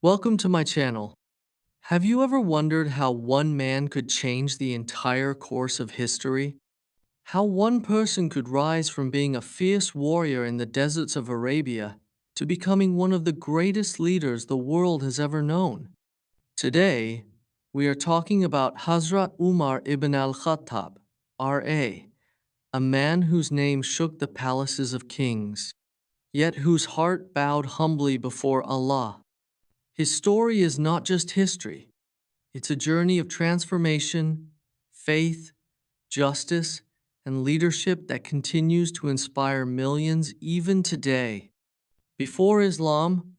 Welcome to my channel. Have you ever wondered how one man could change the entire course of history? How one person could rise from being a fierce warrior in the deserts of Arabia to becoming one of the greatest leaders the world has ever known? Today, we are talking about Hazrat Umar ibn al-Khattab, R.A., a man whose name shook the palaces of kings, yet whose heart bowed humbly before Allah. His story is not just history. It's a journey of transformation, faith, justice, and leadership that continues to inspire millions even today. Before Islam,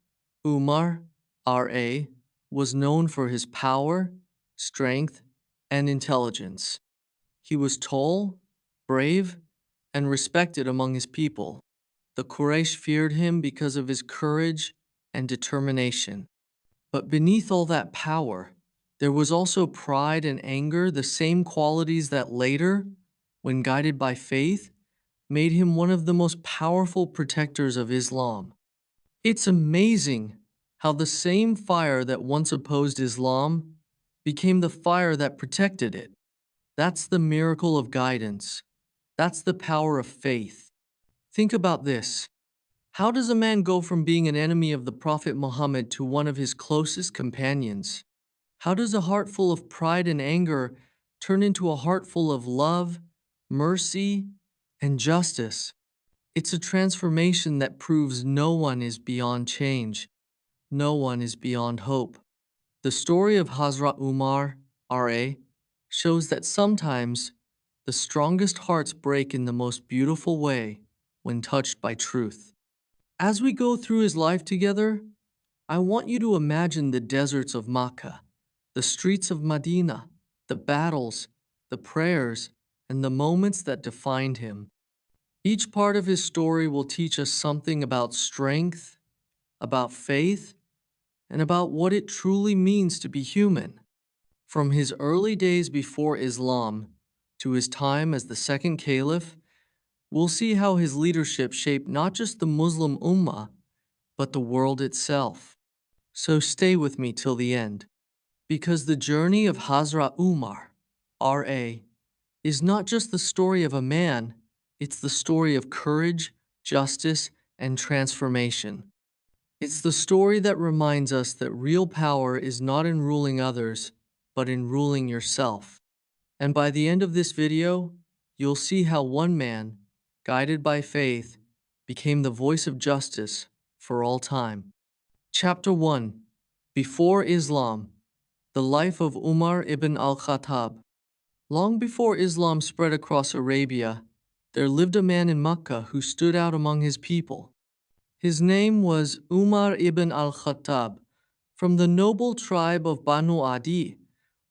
Umar, R.A., was known for his power, strength, and intelligence. He was tall, brave, and respected among his people. The Quraysh feared him because of his courage and determination. But beneath all that power, there was also pride and anger, the same qualities that later, when guided by faith, made him one of the most powerful protectors of Islam. It's amazing how the same fire that once opposed Islam became the fire that protected it. That's the miracle of guidance. That's the power of faith. Think about this. How does a man go from being an enemy of the Prophet Muhammad to one of his closest companions? How does a heart full of pride and anger turn into a heart full of love, mercy, and justice? It's a transformation that proves no one is beyond change. No one is beyond hope. The story of Hazrat Umar, R.A., shows that sometimes the strongest hearts break in the most beautiful way when touched by truth. As we go through his life together, I want you to imagine the deserts of Makkah, the streets of Medina, the battles, the prayers, and the moments that defined him. Each part of his story will teach us something about strength, about faith, and about what it truly means to be human. From his early days before Islam to his time as the second caliph, we'll see how his leadership shaped not just the Muslim Ummah, but the world itself. So stay with me till the end, because the journey of Hazrat Umar, R.A., is not just the story of a man, it's the story of courage, justice, and transformation. It's the story that reminds us that real power is not in ruling others, but in ruling yourself. And by the end of this video, you'll see how one man, guided by faith, became the voice of justice for all time. Chapter 1. Before Islam, the life of Umar ibn al-Khattab. Long before Islam spread across Arabia, there lived a man in Mecca who stood out among his people. His name was Umar ibn al-Khattab, from the noble tribe of Banu Adi,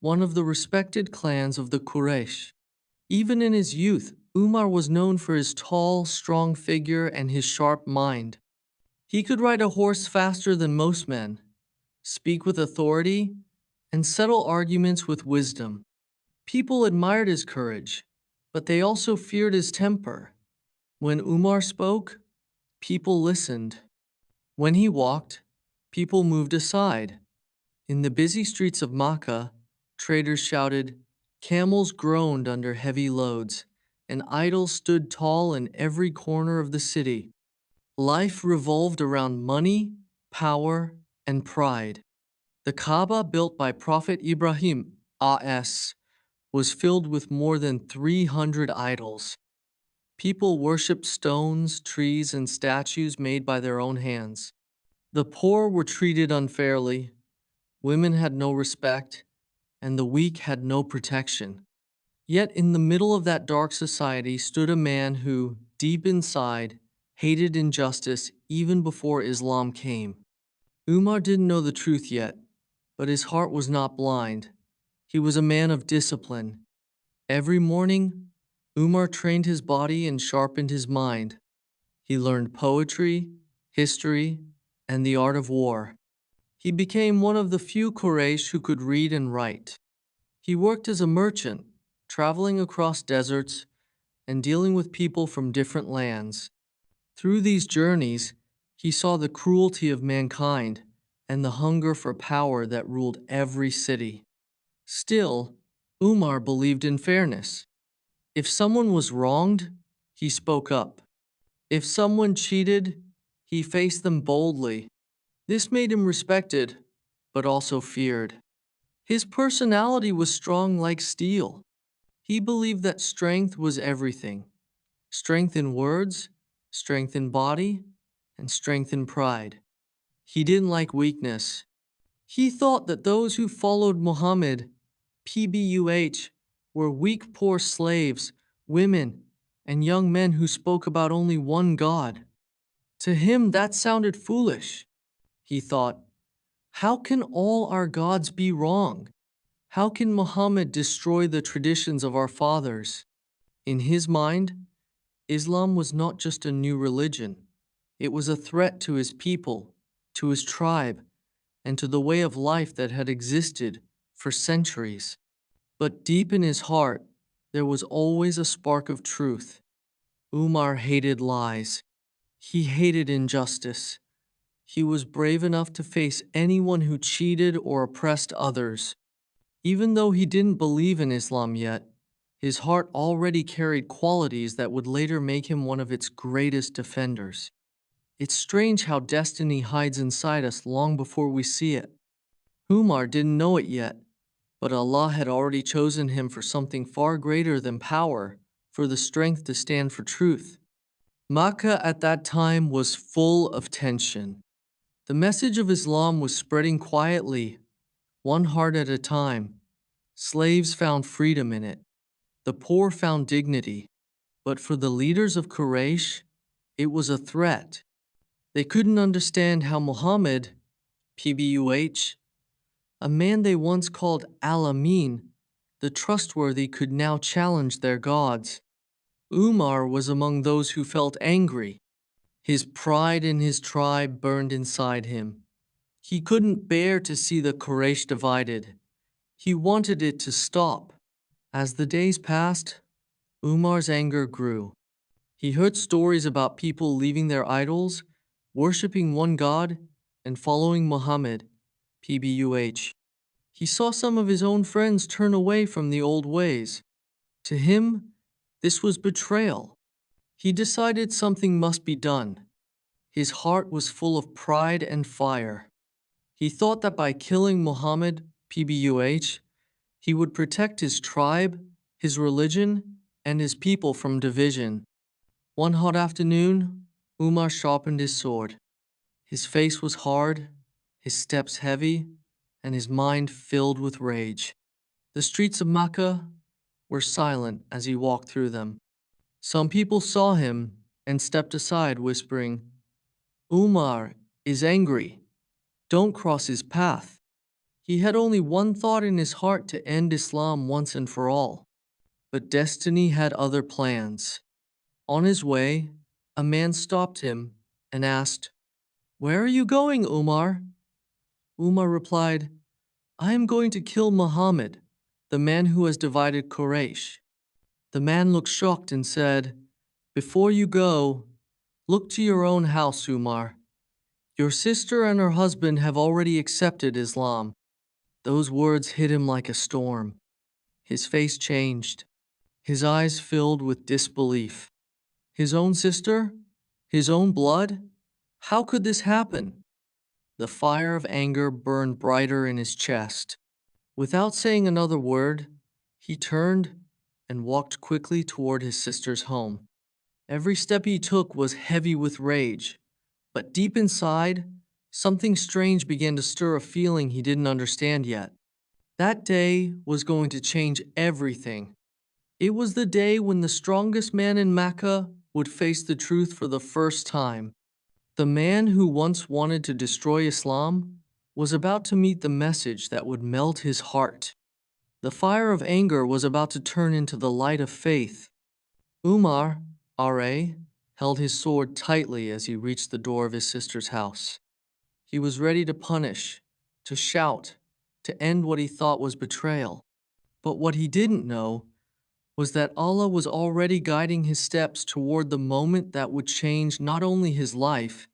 one of the respected clans of the Quraysh. Even in his youth, Umar was known for his tall, strong figure and his sharp mind. He could ride a horse faster than most men, speak with authority, and settle arguments with wisdom. People admired his courage, but they also feared his temper. When Umar spoke, people listened. When he walked, people moved aside. In the busy streets of Makkah, traders shouted, camels groaned under heavy loads, and idols stood tall in every corner of the city. Life revolved around money, power, and pride. The Kaaba, built by Prophet Ibrahim A.S., was filled with more than 300 idols. People worshipped stones, trees, and statues made by their own hands. The poor were treated unfairly, women had no respect, and the weak had no protection. Yet in the middle of that dark society stood a man who, deep inside, hated injustice even before Islam came. Umar didn't know the truth yet, but his heart was not blind. He was a man of discipline. Every morning, Umar trained his body and sharpened his mind. He learned poetry, history, and the art of war. He became one of the few Quraysh who could read and write. He worked as a merchant, traveling across deserts and dealing with people from different lands. Through these journeys, he saw the cruelty of mankind and the hunger for power that ruled every city. Still, Umar believed in fairness. If someone was wronged, he spoke up. If someone cheated, he faced them boldly. This made him respected, but also feared. His personality was strong like steel. He believed that strength was everything. Strength in words, strength in body, and strength in pride. He didn't like weakness. He thought that those who followed Muhammad, PBUH, were weak, poor slaves, women, and young men who spoke about only one God. To him, that sounded foolish. He thought, how can all our gods be wrong? How can Muhammad destroy the traditions of our fathers? In his mind, Islam was not just a new religion. It was a threat to his people, to his tribe, and to the way of life that had existed for centuries. But deep in his heart, there was always a spark of truth. Umar hated lies. He hated injustice. He was brave enough to face anyone who cheated or oppressed others. Even though he didn't believe in Islam yet, his heart already carried qualities that would later make him one of its greatest defenders. It's strange how destiny hides inside us long before we see it. Umar didn't know it yet, but Allah had already chosen him for something far greater than power, for the strength to stand for truth. Makkah at that time was full of tension. The message of Islam was spreading quietly, one heart at a time. Slaves found freedom in it. The poor found dignity. But for the leaders of Quraysh, it was a threat. They couldn't understand how Muhammad, PBUH, a man they once called Al-Amin, the trustworthy, could now challenge their gods. Umar was among those who felt angry. His pride in his tribe burned inside him. He couldn't bear to see the Quraysh divided. He wanted it to stop. As the days passed, Umar's anger grew. He heard stories about people leaving their idols, worshipping one God, and following Muhammad, PBUH. He saw some of his own friends turn away from the old ways. To him, this was betrayal. He decided something must be done. His heart was full of pride and fire. He thought that by killing Muhammad, PBUH, he would protect his tribe, his religion, and his people from division. One hot afternoon, Umar sharpened his sword. His face was hard, his steps heavy, and his mind filled with rage. The streets of Makkah were silent as he walked through them. Some people saw him and stepped aside, whispering, Umar is angry. Don't cross his path. He had only one thought in his heart: to end Islam once and for all. But destiny had other plans. On his way, a man stopped him and asked, Where are you going, Umar? Umar replied, I am going to kill Muhammad, the man who has divided Quraysh. The man looked shocked and said, Before you go, look to your own house, Umar. Your sister and her husband have already accepted Islam. Those words hit him like a storm. His face changed. His eyes filled with disbelief. His own sister? His own blood? How could this happen? The fire of anger burned brighter in his chest. Without saying another word, he turned and walked quickly toward his sister's home. Every step he took was heavy with rage, but deep inside, something strange began to stir, a feeling he didn't understand yet. That day was going to change everything. It was the day when the strongest man in Mecca would face the truth for the first time. The man who once wanted to destroy Islam was about to meet the message that would melt his heart. The fire of anger was about to turn into the light of faith. Umar, R.A., held his sword tightly as he reached the door of his sister's house. He was ready to punish, to shout, to end what he thought was betrayal. But what he didn't know was that Allah was already guiding his steps toward the moment that would change not only his life,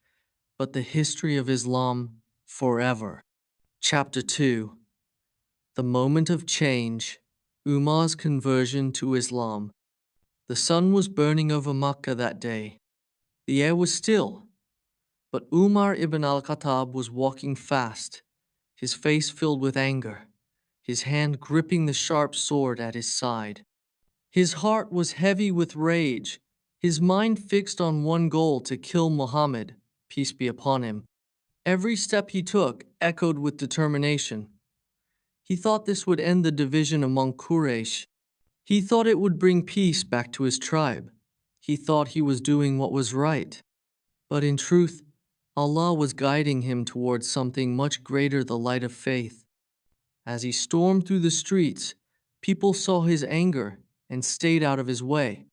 but the history of Islam forever. Chapter 2. The Moment of Change, Umar's Conversion to Islam. The sun was burning over Makkah that day. The air was still, but Umar ibn al-Khattab was walking fast, his face filled with anger, his hand gripping the sharp sword at his side. His heart was heavy with rage, his mind fixed on one goal: to kill Muhammad, peace be upon him. Every step he took echoed with determination. He thought this would end the division among Quraysh. He thought it would bring peace back to his tribe. He thought he was doing what was right. But in truth, Allah was guiding him towards something much greater: the light of faith. As he stormed through the streets, people saw his anger and stayed out of his way.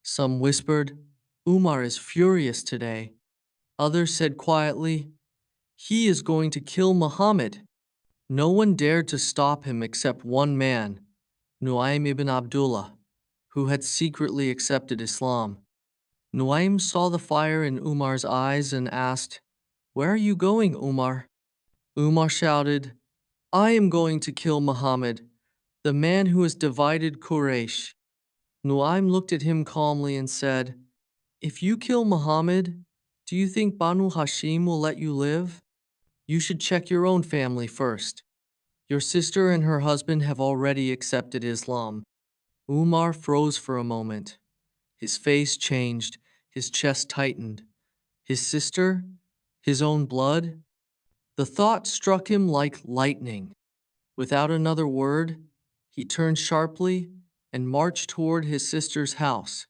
Some whispered, "Umar is furious today." Others said quietly, "He is going to kill Muhammad." No one dared to stop him except one man, Nuaym ibn Abdullah, who had secretly accepted Islam. Nuaym saw the fire in Umar's eyes and asked, "Where are you going, Umar?" Umar shouted, "I am going to kill Muhammad, the man who has divided Quraysh." Nuaym looked at him calmly and said, "If you kill Muhammad, do you think Banu Hashim will let you live? You should check your own family first. Your sister and her husband have already accepted Islam." Umar froze for a moment. His face changed, his chest tightened. His sister? His own blood? The thought struck him like lightning. Without another word, he turned sharply and marched toward his sister's house,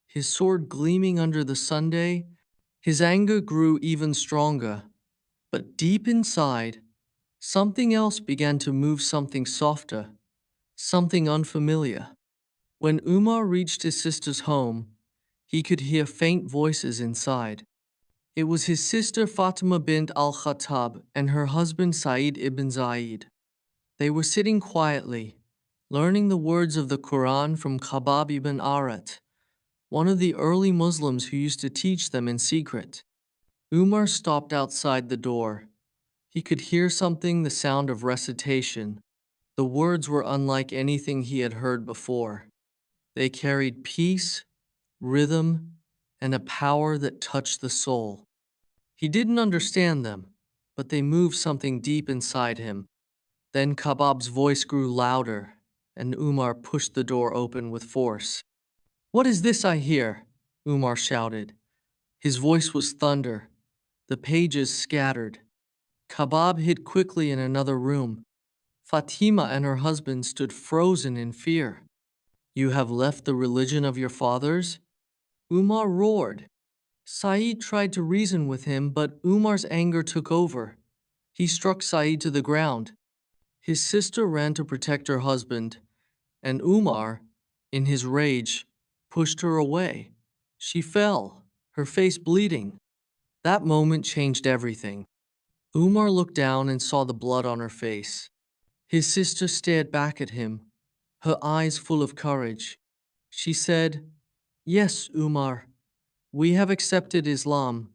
his sword gleaming under the sunday. His anger grew even stronger, but deep inside, something else began to move, something softer, something unfamiliar. When Umar reached his sister's home, he could hear faint voices inside. It was his sister Fatima bint al-Khattab and her husband Sa'id ibn Zaid. They were sitting quietly, learning the words of the Quran from Khabbab ibn Arat, one of the early Muslims who used to teach them in secret. Umar stopped outside the door. He could hear something, the sound of recitation. The words were unlike anything he had heard before. They carried peace, rhythm, and a power that touched the soul. He didn't understand them, but they moved something deep inside him. Then Khabbab's voice grew louder, and Umar pushed the door open with force. "What is this I hear?" Umar shouted. His voice was thunder. The pages scattered. Khabbab hid quickly in another room. Fatima and her husband stood frozen in fear. "You have left the religion of your fathers?" Umar roared. Said tried to reason with him, but Umar's anger took over. He struck Said to the ground. His sister ran to protect her husband, and Umar, in his rage, pushed her away. She fell, her face bleeding. That moment changed everything. Umar looked down and saw the blood on her face. His sister stared back at him, her eyes full of courage. She said, "Yes, Umar, we have accepted Islam.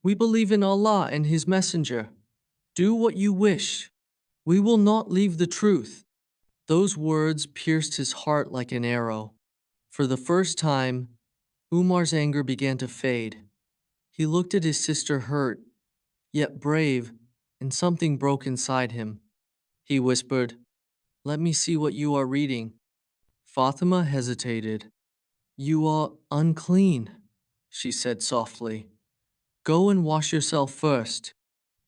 We believe in Allah and His Messenger. Do what you wish. We will not leave the truth." Those words pierced his heart like an arrow. For the first time, Umar's anger began to fade. He looked at his sister, hurt, yet brave, and something broke inside him. He whispered, "Let me see what you are reading." Fatima hesitated. "You are unclean," she said softly. "Go and wash yourself first."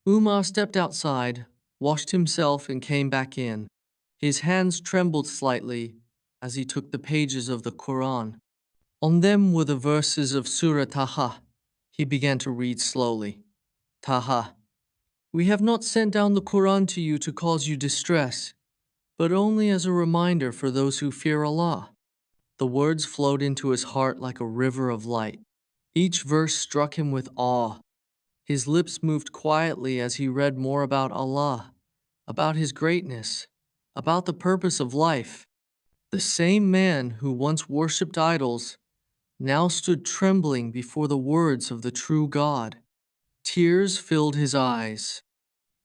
Umar stepped outside, washed himself, and came back in. His hands trembled slightly as he took the pages of the Quran. On them were the verses of Surah Taha. He began to read slowly. Taha, we have not sent down the Quran to you to cause you distress, but only as a reminder for those who fear Allah. The words flowed into his heart like a river of light. Each verse struck him with awe. His lips moved quietly as he read more about Allah, about His greatness, about the purpose of life. The same man who once worshipped idols now stood trembling before the words of the true God. Tears filled his eyes.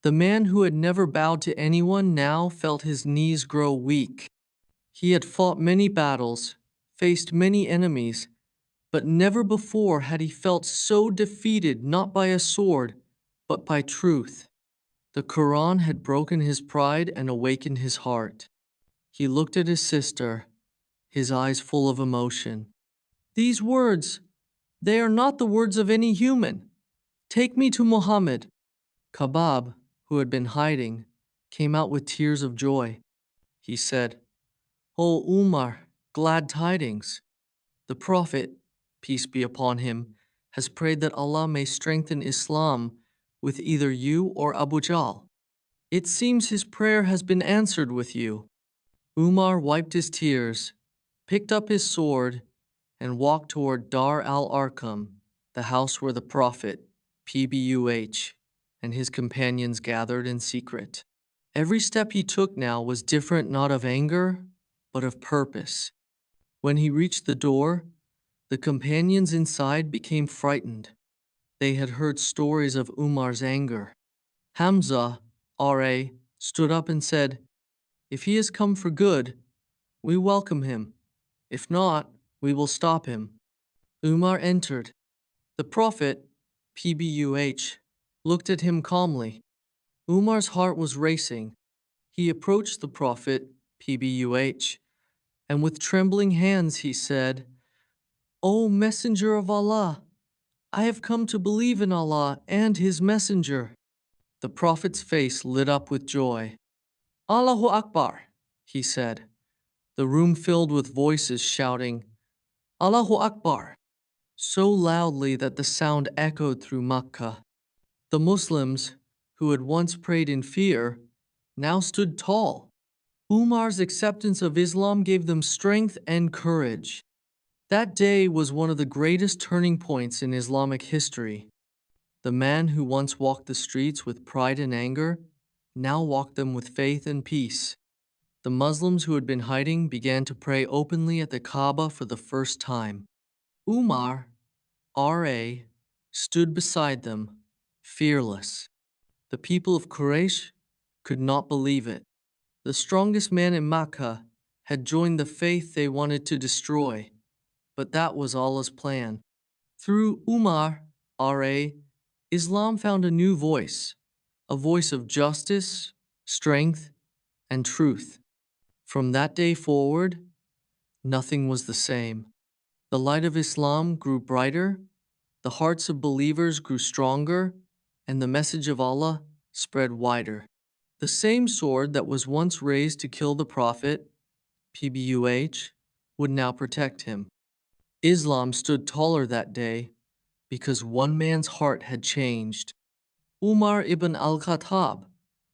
The man who had never bowed to anyone now felt his knees grow weak. He had fought many battles, faced many enemies, but never before had he felt so defeated not by a sword, but by truth. The Quran had broken his pride and awakened his heart. He looked at his sister, his eyes full of emotion. These words, they are not the words of any human. Take me to Muhammad. Kabab, who had been hiding, came out with tears of joy. He said, "O Umar, glad tidings. The Prophet, peace be upon him, has prayed that Allah may strengthen Islam with either you or Abu Jahl. It seems his prayer has been answered with you." Umar wiped his tears, picked up his sword, and walked toward Dar al-Arqam, the house where the Prophet, PBUH, and his companions gathered in secret. Every step he took now was different not of anger, but of purpose. When he reached the door, the companions inside became frightened. They had heard stories of Umar's anger. Hamza, R.A., stood up and said, "If he has come for good, we welcome him. If not, we will stop him." Umar entered. The Prophet, PBUH, looked at him calmly. Umar's heart was racing. He approached the Prophet, PBUH, and with trembling hands he said, "O Messenger of Allah, I have come to believe in Allah and His Messenger." The Prophet's face lit up with joy. "Allahu Akbar," he said. The room filled with voices shouting, "Allahu Akbar," so loudly that the sound echoed through Makkah. The Muslims, who had once prayed in fear, now stood tall. Umar's acceptance of Islam gave them strength and courage. That day was one of the greatest turning points in Islamic history. The man who once walked the streets with pride and anger now walked them with faith and peace. The Muslims who had been hiding began to pray openly at the Kaaba for the first time. Umar, R.A., stood beside them, fearless. The people of Quraysh could not believe it. The strongest man in Makkah had joined the faith they wanted to destroy, but that was Allah's plan. Through Umar, R.A., Islam found a new voice, a voice of justice, strength, and truth. From that day forward, nothing was the same. The light of Islam grew brighter, the hearts of believers grew stronger, and the message of Allah spread wider. The same sword that was once raised to kill the Prophet, PBUH, would now protect him. Islam stood taller that day because one man's heart had changed. Umar ibn al-Khattab,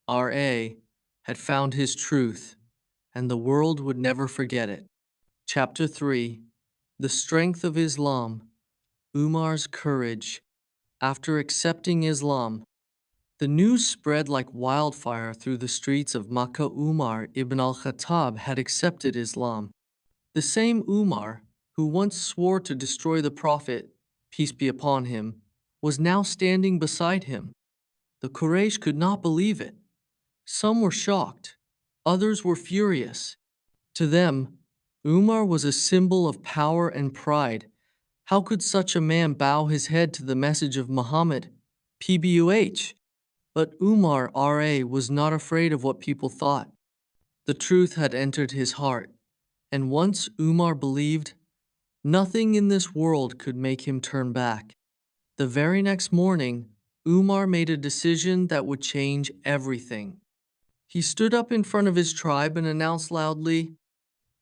R.A., had found his truth, and the world would never forget it. Chapter 3: The Strength of Islam, Umar's Courage. After accepting Islam, the news spread like wildfire through the streets of Makkah. Umar ibn al-Khattab had accepted Islam. The same Umar, who once swore to destroy the Prophet, peace be upon him, was now standing beside him. The Quraysh could not believe it. Some were shocked, others were furious. To them, Umar was a symbol of power and pride. How could such a man bow his head to the message of Muhammad, PBUH? But Umar, R.A., was not afraid of what people thought. The truth had entered his heart, and once Umar believed, nothing in this world could make him turn back. The very next morning, Umar made a decision that would change everything. He stood up in front of his tribe and announced loudly,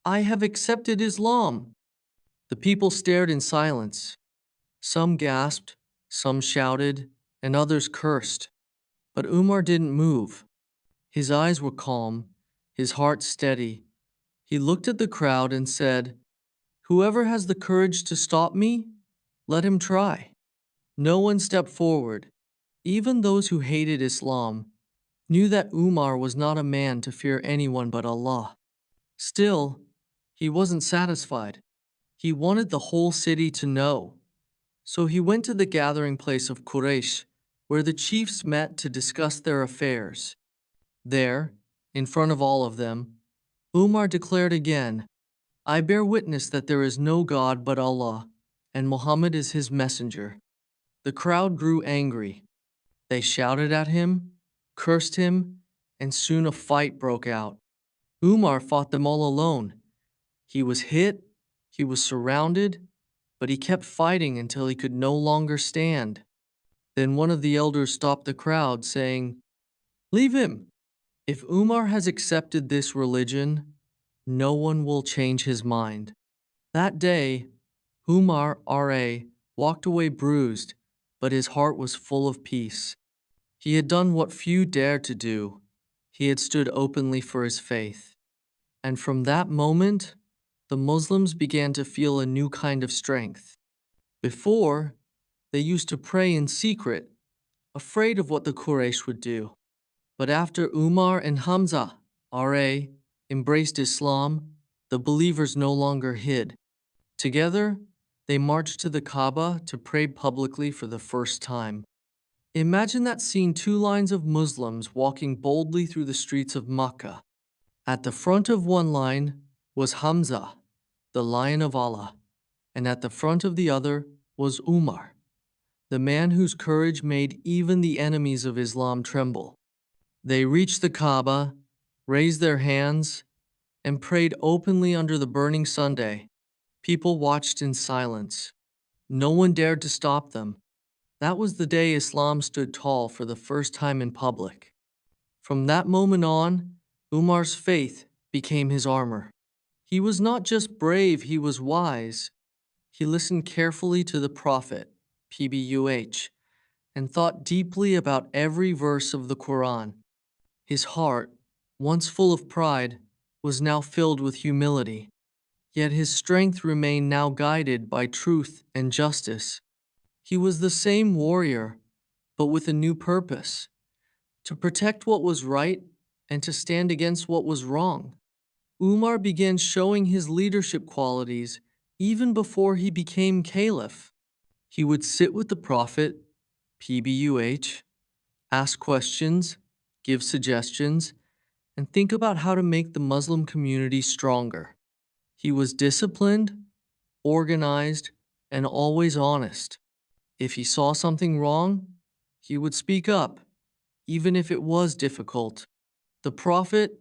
"I have accepted Islam." The people stared in silence. Some gasped, some shouted, and others cursed. But Umar didn't move. His eyes were calm, his heart steady. He looked at the crowd and said, "Whoever has the courage to stop me, let him try." No one stepped forward. Even those who hated Islam knew that Umar was not a man to fear anyone but Allah. Still, he wasn't satisfied. He wanted the whole city to know. So he went to the gathering place of Quraysh, where the chiefs met to discuss their affairs. There, in front of all of them, Umar declared again, "I bear witness that there is no God but Allah, and Muhammad is his messenger." The crowd grew angry. They shouted at him, cursed him, and soon a fight broke out. Umar fought them all alone. He was hit, he was surrounded, but he kept fighting until he could no longer stand. Then one of the elders stopped the crowd, saying, "Leave him. If Umar has accepted this religion, no one will change his mind." That day, Umar R.A. walked away bruised, but his heart was full of peace. He had done what few dared to do. He had stood openly for his faith. And from that moment, the Muslims began to feel a new kind of strength. Before, they used to pray in secret, afraid of what the Quraysh would do. But after Umar and Hamza, R.A., embraced Islam, the believers no longer hid. Together, they marched to the Kaaba to pray publicly for the first time. Imagine that scene: two lines of Muslims walking boldly through the streets of Makkah. At the front of one line was Hamza, the Lion of Allah, and at the front of the other was Umar, the man whose courage made even the enemies of Islam tremble. They reached the Kaaba, raised their hands, and prayed openly under the burning Sunday. People watched in silence. No one dared to stop them. That was the day Islam stood tall for the first time in public. From that moment on, Umar's faith became his armor. He was not just brave, he was wise. He listened carefully to the Prophet, PBUH, and thought deeply about every verse of the Quran. His heart, once full of pride, was now filled with humility. Yet his strength remained now guided by truth and justice. He was the same warrior, but with a new purpose: to protect what was right and to stand against what was wrong. Umar began showing his leadership qualities even before he became caliph. He would sit with the Prophet, PBUH, ask questions, give suggestions, and think about how to make the Muslim community stronger. He was disciplined, organized, and always honest. If he saw something wrong, he would speak up, even if it was difficult. The Prophet,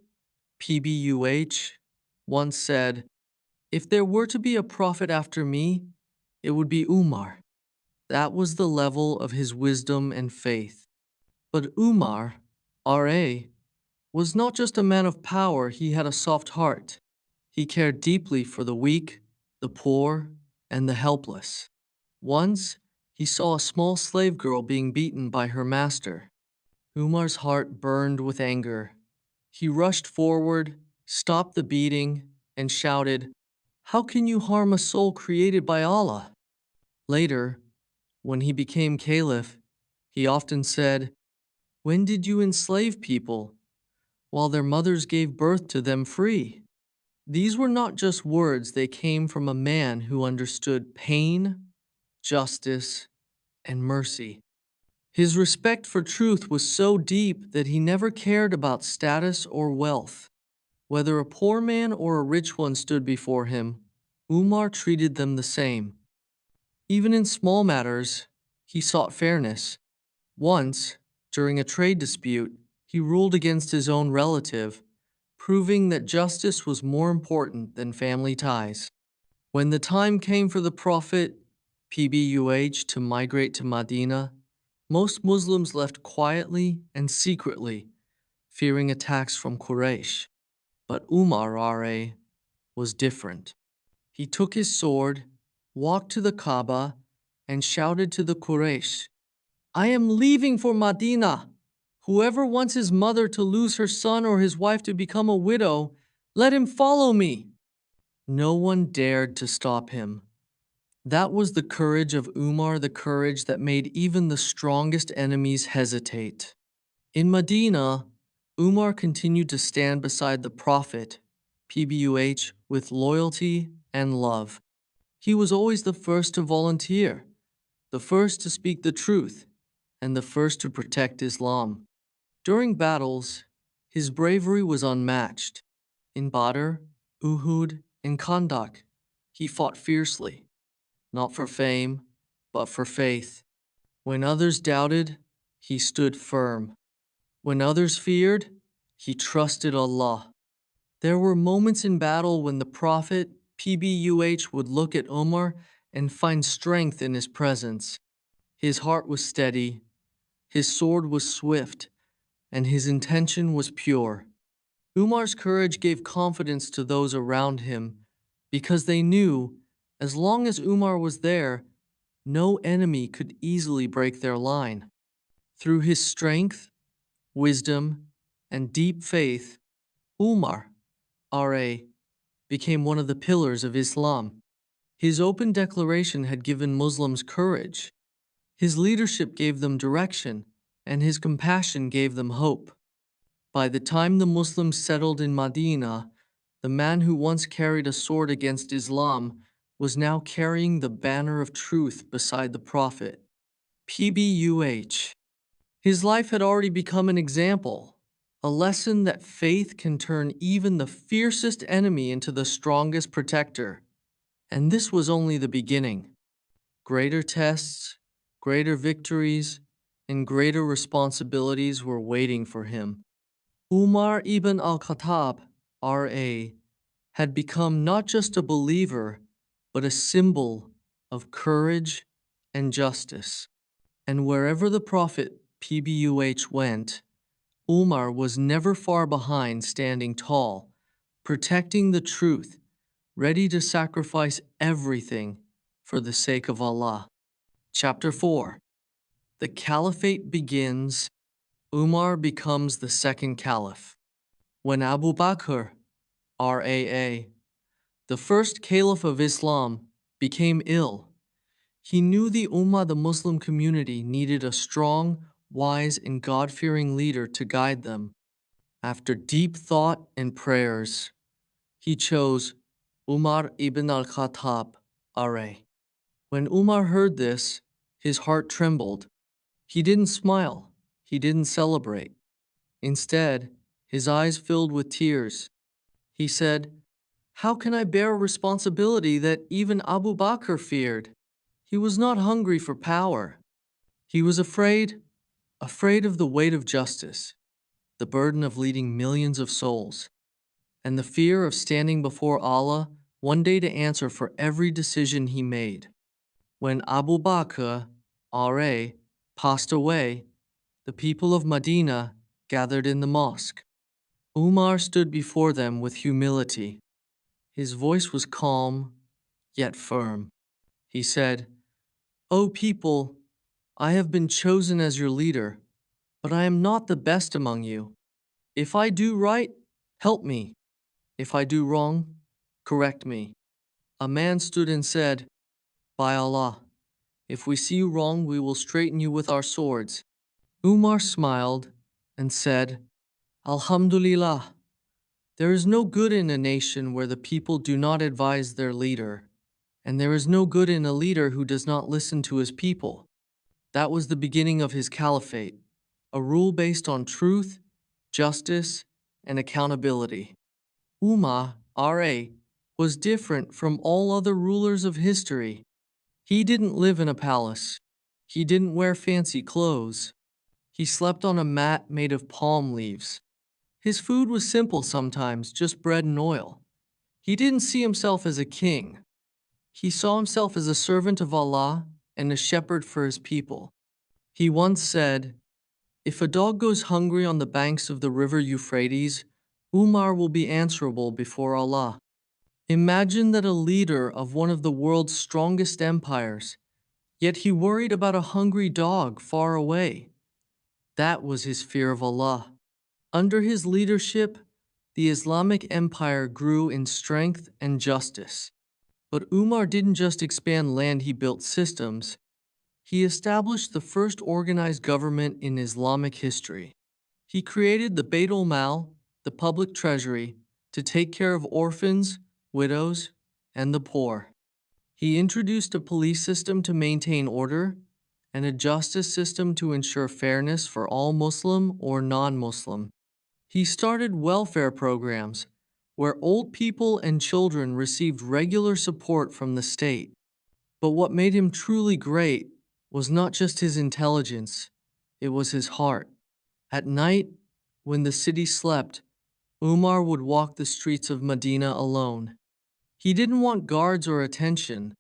PBUH, once said, "If there were to be a prophet after me, it would be Umar." That was the level of his wisdom and faith. But Umar, R.A., was not just a man of power, he had a soft heart. He cared deeply for the weak, the poor, and the helpless. Once, he saw a small slave girl being beaten by her master. Umar's heart burned with anger. He rushed forward, stopped the beating, and shouted, "How can you harm a soul created by Allah?" Later, when he became caliph, he often said, "When did you enslave people, while their mothers gave birth to them free?" These were not just words, they came from a man who understood pain, justice, and mercy. His respect for truth was so deep that he never cared about status or wealth. Whether a poor man or a rich one stood before him, Umar treated them the same. Even in small matters, he sought fairness. Once, during a trade dispute, he ruled against his own relative, proving that justice was more important than family ties. When the time came for the Prophet, PBUH, to migrate to Medina, most Muslims left quietly and secretly, fearing attacks from Quraysh. But Umar R.A. was different. He took his sword, walked to the Kaaba, and shouted to the Quraysh, "I am leaving for Medina. Whoever wants his mother to lose her son or his wife to become a widow, let him follow me." No one dared to stop him. That was the courage of Umar, the courage that made even the strongest enemies hesitate. In Medina, Umar continued to stand beside the Prophet, PBUH, with loyalty and love. He was always the first to volunteer, the first to speak the truth, and the first to protect Islam. During battles, his bravery was unmatched. In Badr, Uhud, and Khandak, he fought fiercely, not for fame, but for faith. When others doubted, he stood firm. When others feared, he trusted Allah. There were moments in battle when the Prophet, PBUH, would look at Umar and find strength in his presence. His heart was steady, his sword was swift, and his intention was pure. Umar's courage gave confidence to those around him because they knew, as long as Umar was there, no enemy could easily break their line. Through his strength, wisdom, and deep faith, Umar, R.A., became one of the pillars of Islam. His open declaration had given Muslims courage. His leadership gave them direction, and his compassion gave them hope. By the time the Muslims settled in Medina, the man who once carried a sword against Islam was now carrying the banner of truth beside the Prophet. PBUH. His life had already become an example, a lesson that faith can turn even the fiercest enemy into the strongest protector. And this was only the beginning. Greater tests, greater victories, and greater responsibilities were waiting for him. Umar ibn al-Khattab, R.A., had become not just a believer, but a symbol of courage and justice. And wherever the Prophet, PBUH, went, Umar was never far behind, standing tall, protecting the truth, ready to sacrifice everything for the sake of Allah. Chapter 4. The Caliphate begins. Umar becomes the second caliph. When Abu Bakr, RAA, the first caliph of Islam, became ill, he knew the Ummah, the Muslim community, needed a strong, wise, and God-fearing leader to guide them. After deep thought and prayers, he chose Umar ibn al-Khattab, R.A. When Umar heard this, his heart trembled. He didn't smile. He didn't celebrate. Instead, his eyes filled with tears. He said, "How can I bear a responsibility that even Abu Bakr feared?" He was not hungry for power. He was afraid of the weight of justice, the burden of leading millions of souls, and the fear of standing before Allah one day to answer for every decision he made. When Abu Bakr, R.A., passed away, the people of Medina gathered in the mosque. Umar stood before them with humility. His voice was calm, yet firm. He said, "O people, I have been chosen as your leader, but I am not the best among you. If I do right, help me. If I do wrong, correct me." A man stood and said, "By Allah, if we see you wrong, we will straighten you with our swords." Umar smiled and said, "Alhamdulillah, there is no good in a nation where the people do not advise their leader, and there is no good in a leader who does not listen to his people." That was the beginning of his caliphate, a rule based on truth, justice, and accountability. Umar, R.A., was different from all other rulers of history. He didn't live in a palace. He didn't wear fancy clothes. He slept on a mat made of palm leaves. His food was simple sometimes, just bread and oil. He didn't see himself as a king. He saw himself as a servant of Allah and a shepherd for his people. He once said, "If a dog goes hungry on the banks of the river Euphrates, Umar will be answerable before Allah." Imagine that a leader of one of the world's strongest empires, yet he worried about a hungry dog far away. That was his fear of Allah. Under his leadership, the Islamic Empire grew in strength and justice. But Umar didn't just expand land, he built systems. He established the first organized government in Islamic history. He created the Bayt al-Mal, the public treasury, to take care of orphans, widows, and the poor. He introduced a police system to maintain order, and a justice system to ensure fairness for all Muslim or non-Muslim. He started welfare programs where old people and children received regular support from the state. But what made him truly great was not just his intelligence, it was his heart. At night, when the city slept, Umar would walk the streets of Medina alone. He didn't want guards or attention.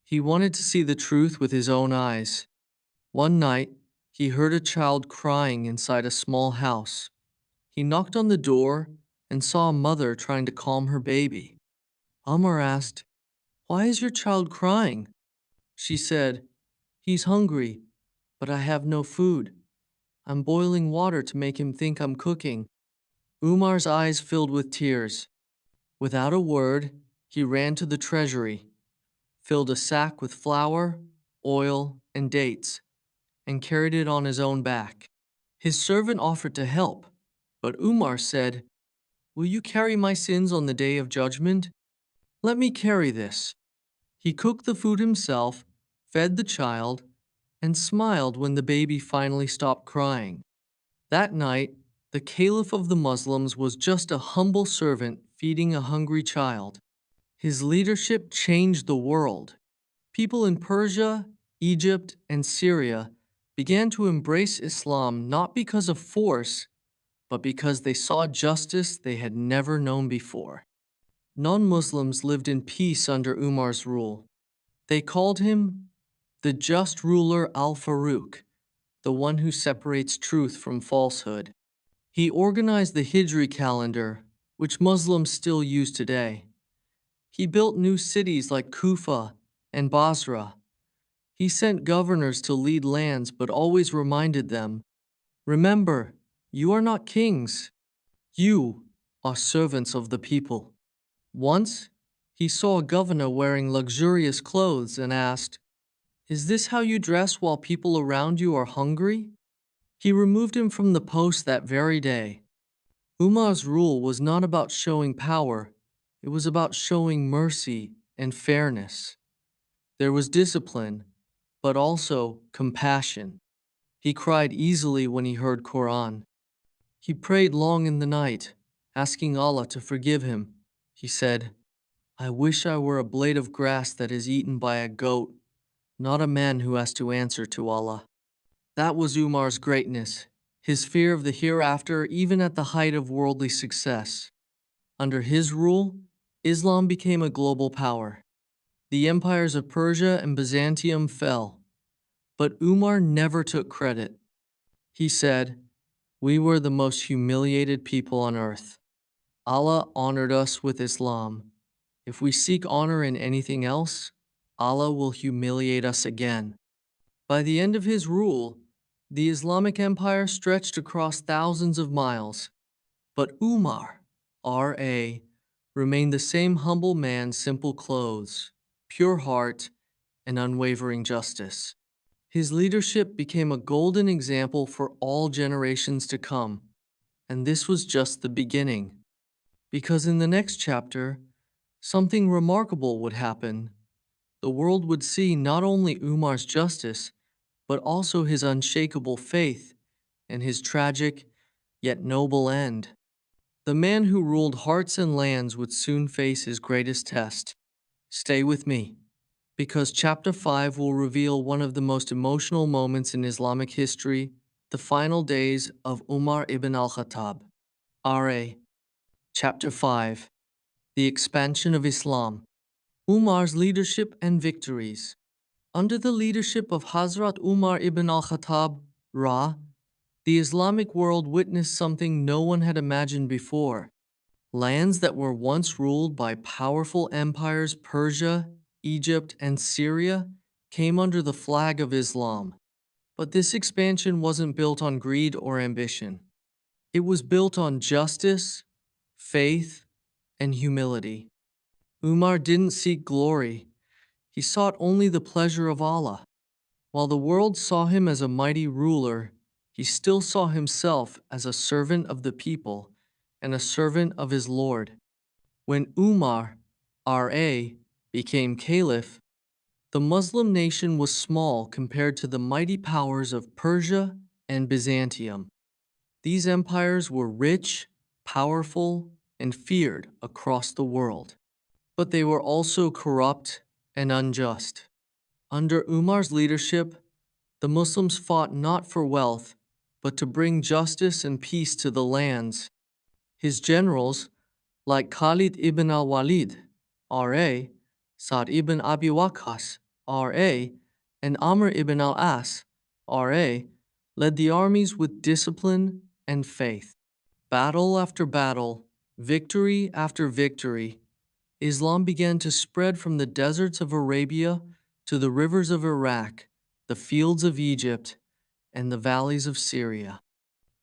He wanted to see the truth with his own eyes. One night, he heard a child crying inside a small house. He knocked on the door and saw a mother trying to calm her baby. Umar asked, "Why is your child crying?" She said, "He's hungry, but I have no food. I'm boiling water to make him think I'm cooking." Umar's eyes filled with tears. Without a word, he ran to the treasury, filled a sack with flour, oil, and dates, and carried it on his own back. His servant offered to help, but Umar said, "Will you carry my sins on the day of judgment? Let me carry this." He cooked the food himself, fed the child, and smiled when the baby finally stopped crying. That night, the Caliph of the Muslims was just a humble servant feeding a hungry child. His leadership changed the world. People in Persia, Egypt, and Syria began to embrace Islam not because of force, but because they saw justice they had never known before. Non-Muslims lived in peace under Umar's rule. They called him the just ruler al-Faruq, the one who separates truth from falsehood. He organized the Hijri calendar, which Muslims still use today. He built new cities like Kufa and Basra. He sent governors to lead lands but always reminded them, "Remember, you are not kings. You are servants of the people." Once, he saw a governor wearing luxurious clothes and asked, "Is this how you dress while people around you are hungry?" He removed him from the post that very day. Umar's rule was not about showing power, it was about showing mercy and fairness. There was discipline, but also compassion. He cried easily when he heard Quran. He prayed long in the night, asking Allah to forgive him. He said, "I wish I were a blade of grass that is eaten by a goat, not a man who has to answer to Allah." That was Umar's greatness, his fear of the hereafter even at the height of worldly success. Under his rule, Islam became a global power. The empires of Persia and Byzantium fell, but Umar never took credit. He said, "We were the most humiliated people on earth. Allah honored us with Islam. If we seek honor in anything else, Allah will humiliate us again." By the end of his rule, the Islamic Empire stretched across thousands of miles. But Umar, R.A., remained the same humble man, simple clothes, pure heart, and unwavering justice. His leadership became a golden example for all generations to come. And this was just the beginning. Because in the next chapter, something remarkable would happen. The world would see not only Umar's justice, but also his unshakable faith and his tragic, yet noble end. The man who ruled hearts and lands would soon face his greatest test. Stay with me, because Chapter 5 will reveal one of the most emotional moments in Islamic history, the final days of Umar ibn al-Khattab. R.A. Chapter 5. The Expansion of Islam. Umar's Leadership and Victories. Under the leadership of Hazrat Umar ibn al-Khattab, Ra, the Islamic world witnessed something no one had imagined before. Lands that were once ruled by powerful empires, Persia, Egypt, and Syria, came under the flag of Islam. But this expansion wasn't built on greed or ambition. It was built on justice, faith, and humility. Umar didn't seek glory. He sought only the pleasure of Allah. While the world saw him as a mighty ruler, he still saw himself as a servant of the people and a servant of his Lord. When Umar, R.A., became caliph, The Muslim nation was small compared to the mighty powers of Persia and Byzantium. These empires were rich, powerful, and feared across the world. But they were also corrupt and unjust. Under Umar's leadership, the Muslims fought not for wealth, but to bring justice and peace to the lands. His generals, like Khalid ibn al-Walid, R.A., Sa'd ibn Abi Waqqas, R.A., and Amr ibn al-As, R.A., led the armies with discipline and faith. Battle after battle, victory after victory, Islam began to spread from the deserts of Arabia to the rivers of Iraq, the fields of Egypt, and the valleys of Syria.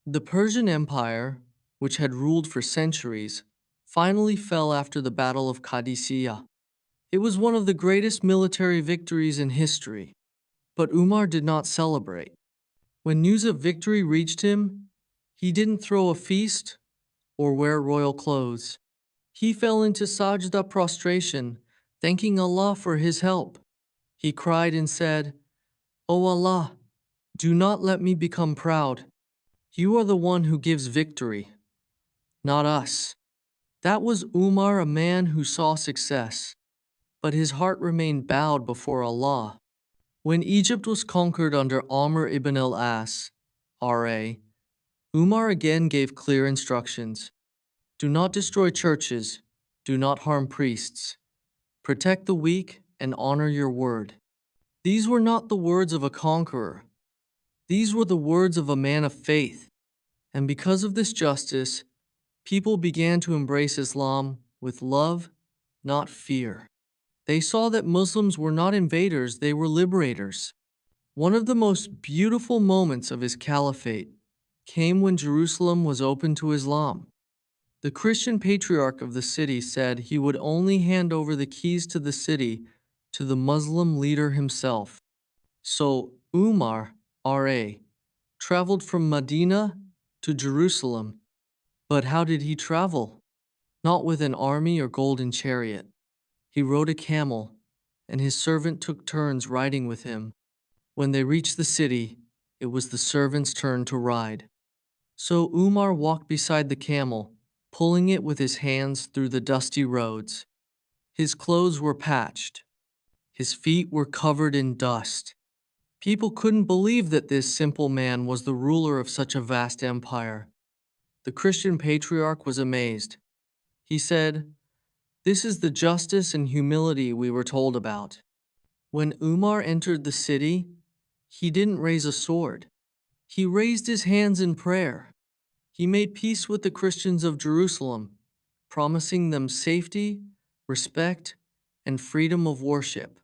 The Persian Empire, which had ruled for centuries, finally fell after the Battle of Qadisiyah. It was one of the greatest military victories in history, but Umar did not celebrate. When news of victory reached him, he didn't throw a feast or wear royal clothes. He fell into sajda prostration, thanking Allah for his help. He cried and said, "O Allah, do not let me become proud. You are the one who gives victory, not us." That was Umar, a man who saw success, but his heart remained bowed before Allah. When Egypt was conquered under Amr ibn al-As, R.A., Umar again gave clear instructions. Do not destroy churches, do not harm priests, protect the weak, and honor your word. These were not the words of a conqueror. These were the words of a man of faith. And because of this justice, people began to embrace Islam with love, not fear. They saw that Muslims were not invaders, they were liberators. One of the most beautiful moments of his caliphate came when Jerusalem was open to Islam. The Christian patriarch of the city said he would only hand over the keys to the city to the Muslim leader himself. So Umar, R.A., traveled from Medina to Jerusalem. But how did he travel? Not with an army or golden chariot. He rode a camel, and his servant took turns riding with him. When they reached the city, it was the servant's turn to ride. So Umar walked beside the camel, pulling it with his hands through the dusty roads. His clothes were patched. His feet were covered in dust. People couldn't believe that this simple man was the ruler of such a vast empire. The Christian patriarch was amazed. He said, "This is the justice and humility we were told about." When Umar entered the city, he didn't raise a sword. He raised his hands in prayer. He made peace with the Christians of Jerusalem, promising them safety, respect, and freedom of worship.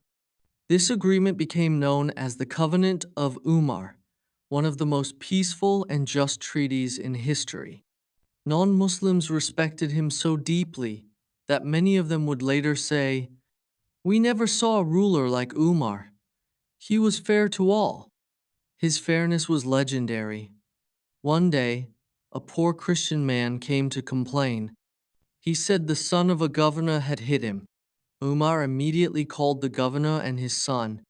This agreement became known as the Covenant of Umar, one of the most peaceful and just treaties in history. Non-Muslims respected him so deeply that many of them would later say, "We never saw a ruler like Umar. He was fair to all." His fairness was legendary. One day, a poor Christian man came to complain. He said the son of a governor had hit him. Umar immediately called the governor and his son.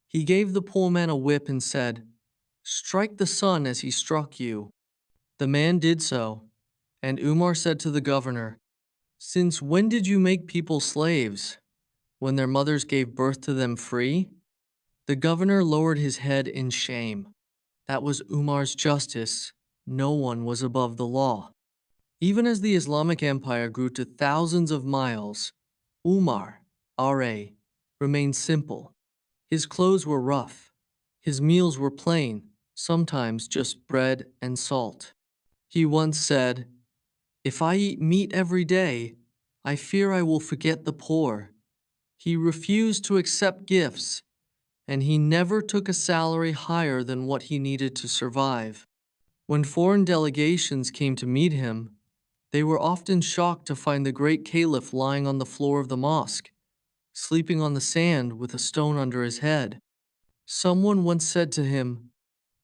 He gave the poor man a whip and said, "Strike the son as he struck you." The man did so, and Umar said to the governor, "Since when did you make people slaves, when their mothers gave birth to them free?" The governor lowered his head in shame. That was Umar's justice. No one was above the law. Even as the Islamic Empire grew to thousands of miles, Umar, R.A., remained simple. His clothes were rough. His meals were plain, sometimes just bread and salt. He once said, "If I eat meat every day, I fear I will forget the poor." He refused to accept gifts, and he never took a salary higher than what he needed to survive. When foreign delegations came to meet him, they were often shocked to find the great caliph lying on the floor of the mosque, sleeping on the sand with a stone under his head. Someone once said to him,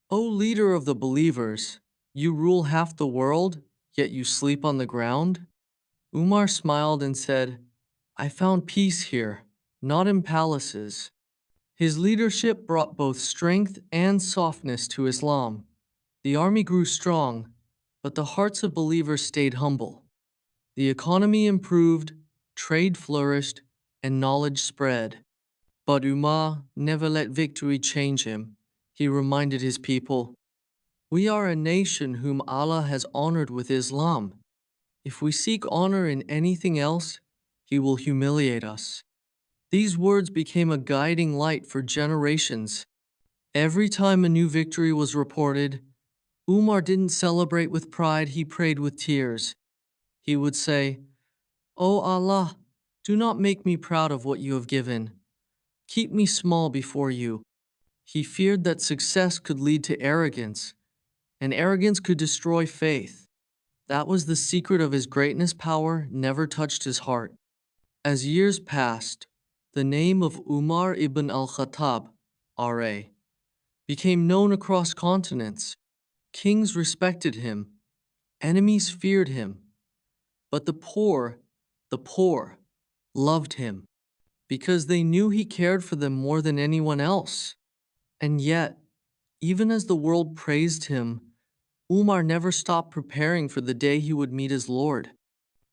"O leader of the believers, you rule half the world, yet you sleep on the ground?" Umar smiled and said, "I found peace here, not in palaces." His leadership brought both strength and softness to Islam. The army grew strong, but the hearts of believers stayed humble. The economy improved, trade flourished, and knowledge spread. But Umar never let victory change him. He reminded his people, "We are a nation whom Allah has honored with Islam. If we seek honor in anything else, He will humiliate us." These words became a guiding light for generations. Every time a new victory was reported, Umar didn't celebrate with pride, he prayed with tears. He would say, "O Allah, do not make me proud of what you have given. Keep me small before you." He feared that success could lead to arrogance, and arrogance could destroy faith. That was the secret of his greatness. Power never touched his heart. As years passed, the name of Umar ibn al-Khattab, R.A., became known across continents. Kings respected him, enemies feared him, but the poor, loved him because they knew he cared for them more than anyone else. And yet, even as the world praised him, Umar never stopped preparing for the day he would meet his Lord.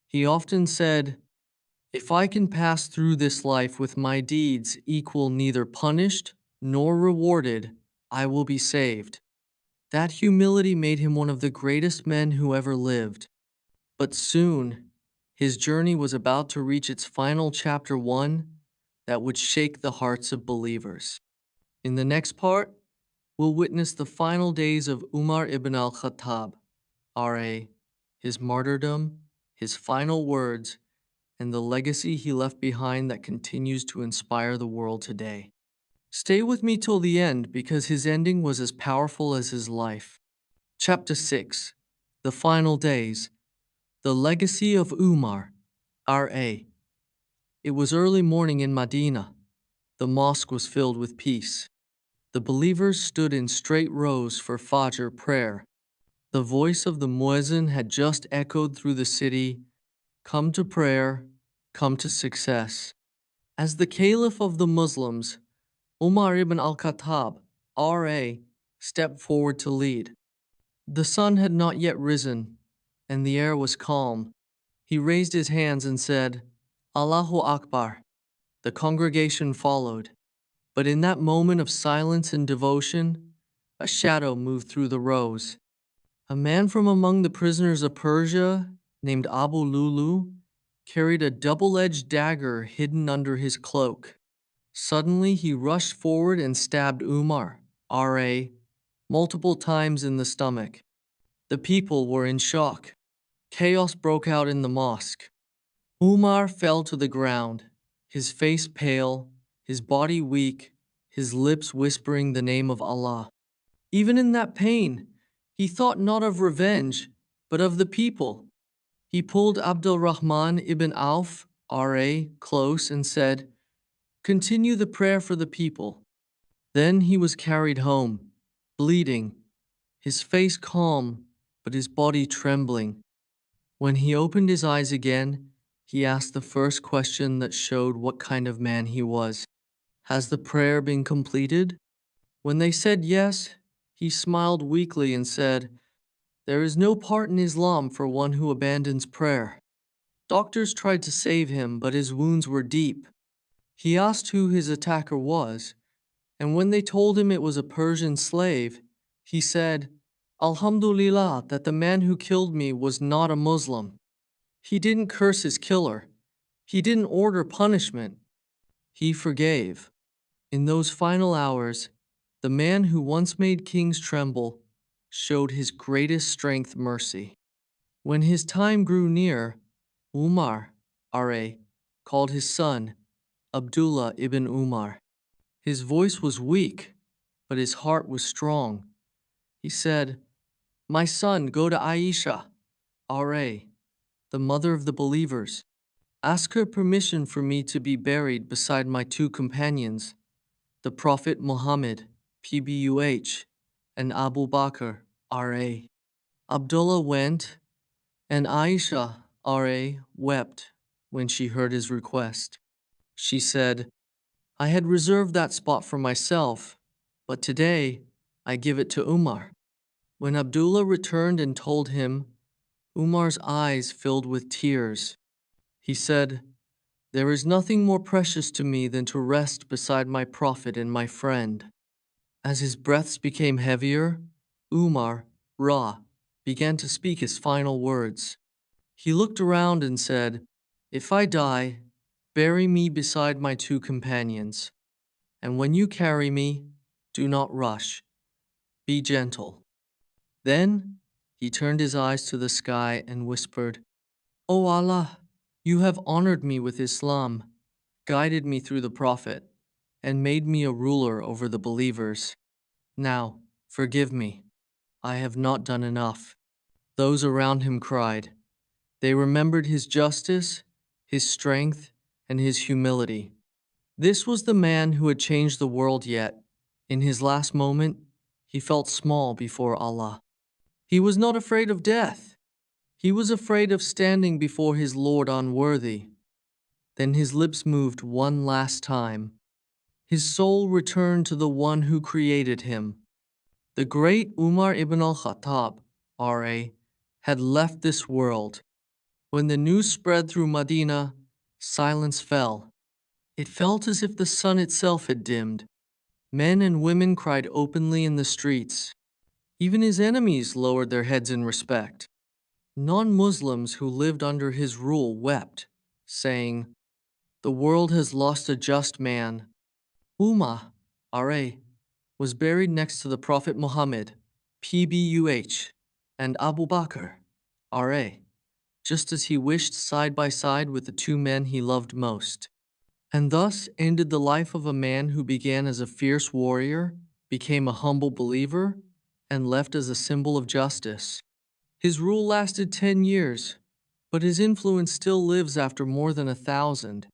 He often said, "If I can pass through this life with my deeds equal neither punished nor rewarded, I will be saved." That humility made him one of the greatest men who ever lived. But soon, his journey was about to reach its final chapter, one that would shake the hearts of believers. In the next part, we'll witness the final days of Umar ibn al-Khattab, R.A., his martyrdom, his final words, and the legacy he left behind that continues to inspire the world today. Stay with me till the end because his ending was as powerful as his life. Chapter 6: The Final Days. The Legacy of Umar, R.A. It was early morning in Medina. The mosque was filled with peace. The believers stood in straight rows for Fajr prayer. The voice of the muezzin had just echoed through the city, "Come to prayer, come to success." As the Caliph of the Muslims, Umar ibn al-Khattab, R.A., stepped forward to lead. The sun had not yet risen, and the air was calm. He raised his hands and said, "Allahu Akbar." The congregation followed. But in that moment of silence and devotion, a shadow moved through the rows. A man from among the prisoners of Persia, named Abu Lulu, carried a double-edged dagger hidden under his cloak. Suddenly, he rushed forward and stabbed Umar, R.A., multiple times in the stomach. The people were in shock. Chaos broke out in the mosque. Umar fell to the ground, his face pale, his body weak, his lips whispering the name of Allah. Even in that pain, he thought not of revenge, but of the people. He pulled Abdul Rahman ibn Auf, R.A., close and said, "Continue the prayer for the people." Then he was carried home, bleeding, his face calm, but his body trembling. When he opened his eyes again, he asked the first question that showed what kind of man he was. "Has the prayer been completed?" When they said yes, he smiled weakly and said, "There is no part in Islam for one who abandons prayer." Doctors tried to save him, but his wounds were deep. He asked who his attacker was, and when they told him it was a Persian slave, he said, "Alhamdulillah that the man who killed me was not a Muslim." He didn't curse his killer. He didn't order punishment. He forgave. In those final hours, the man who once made kings tremble showed his greatest strength mercy. When his time grew near, Umar, R.A., called his son, Abdullah ibn Umar. His voice was weak, but his heart was strong. He said, "My son, go to Aisha, R.A., the mother of the believers. Ask her permission for me to be buried beside my two companions, the Prophet Muhammad, PBUH, and Abu Bakr, R.A." Abdullah went, and Aisha, R.A., wept when she heard his request. She said, I had reserved that spot for myself, but today I give it to Umar. When Abdullah returned and told him, Umar's eyes filled with tears. He said, "There is nothing more precious to me than to rest beside my prophet and my friend." As his breaths became heavier, Umar, Ra, began to speak his final words. He looked around and said, "If I die, bury me beside my two companions. And when you carry me, do not rush. Be gentle." Then he turned his eyes to the sky and whispered, "O Allah, you have honored me with Islam, guided me through the Prophet, and made me a ruler over the believers. Now, forgive me. I have not done enough." Those around him cried. They remembered his justice, his strength, and his humility. This was the man who had changed the world, yet, in his last moment, he felt small before Allah. He was not afraid of death. He was afraid of standing before his Lord unworthy. Then his lips moved one last time. His soul returned to the one who created him. The great Umar ibn al-Khattab, R.A., had left this world. When the news spread through Medina, silence fell. It felt as if the sun itself had dimmed. Men and women cried openly in the streets. Even his enemies lowered their heads in respect. Non-Muslims who lived under his rule wept, saying, "The world has lost a just man." Umar, R.A., was buried next to the Prophet Muhammad, PBUH, and Abu Bakr, R.A., just as he wished, side by side with the two men he loved most. And thus ended the life of a man who began as a fierce warrior, became a humble believer, and left as a symbol of justice. His rule lasted 10 years, but his influence still lives after more than 1,000.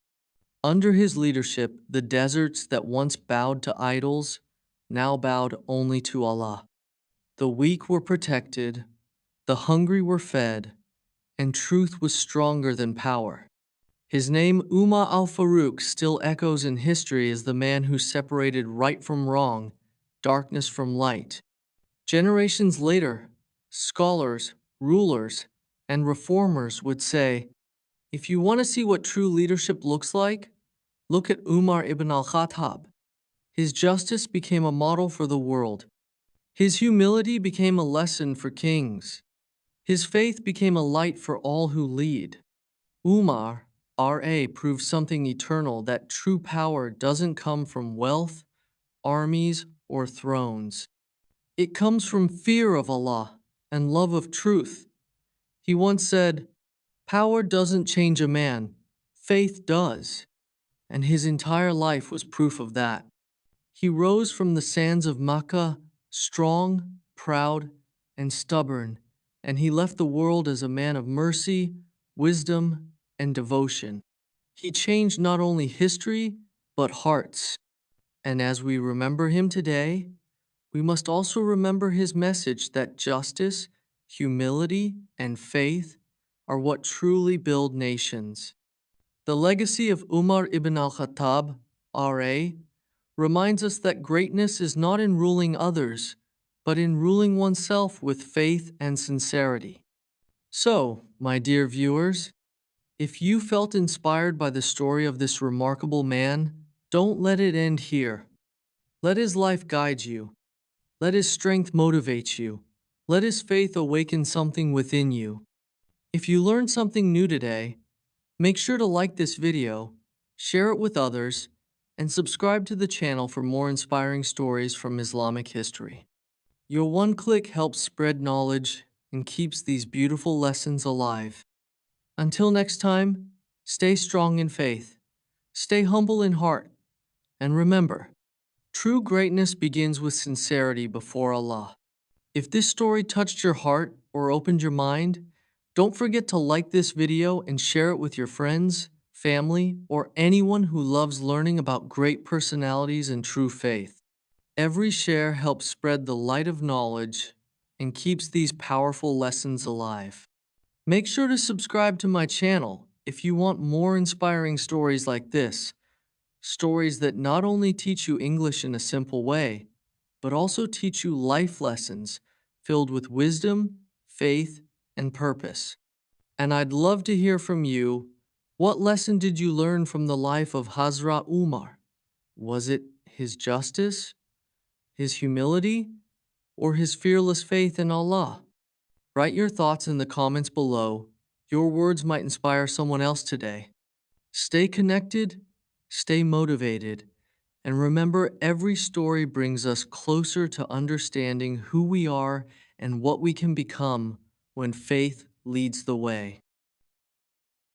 Under his leadership, the deserts that once bowed to idols now bowed only to Allah. The weak were protected, the hungry were fed, and truth was stronger than power. His name, Umar al-Faruq, still echoes in history as the man who separated right from wrong, darkness from light. Generations later, scholars, rulers, and reformers would say, if you want to see what true leadership looks like, look at Umar ibn al-Khattab. His justice became a model for the world. His humility became a lesson for kings. His faith became a light for all who lead. Umar, R.A., proved something eternal, that true power doesn't come from wealth, armies, or thrones. It comes from fear of Allah and love of truth. He once said, "Power doesn't change a man, faith does." And his entire life was proof of that. He rose from the sands of Makkah, strong, proud, and stubborn, and he left the world as a man of mercy, wisdom, and devotion. He changed not only history, but hearts. And as we remember him today, we must also remember his message that justice, humility, and faith are what truly build nations. The legacy of Umar ibn al-Khattab, R.A., reminds us that greatness is not in ruling others, but in ruling oneself with faith and sincerity. So, my dear viewers, if you felt inspired by the story of this remarkable man, don't let it end here. Let his life guide you. Let his strength motivate you. Let his faith awaken something within you. If you learned something new today, make sure to like this video, share it with others, and subscribe to the channel for more inspiring stories from Islamic history. Your one click helps spread knowledge and keeps these beautiful lessons alive. Until next time, stay strong in faith, stay humble in heart, and remember, true greatness begins with sincerity before Allah. If this story touched your heart or opened your mind, don't forget to like this video and share it with your friends, family, or anyone who loves learning about great personalities and true faith. Every share helps spread the light of knowledge and keeps these powerful lessons alive. Make sure to subscribe to my channel if you want more inspiring stories like this. Stories that not only teach you English in a simple way, but also teach you life lessons filled with wisdom, faith, and purpose. And I'd love to hear from you. What lesson did you learn from the life of Hazrat Umar? Was it his justice, his humility, or his fearless faith in Allah? Write your thoughts in the comments below. Your words might inspire someone else today. Stay connected, stay motivated, and remember every story brings us closer to understanding who we are and what we can become when faith leads the way.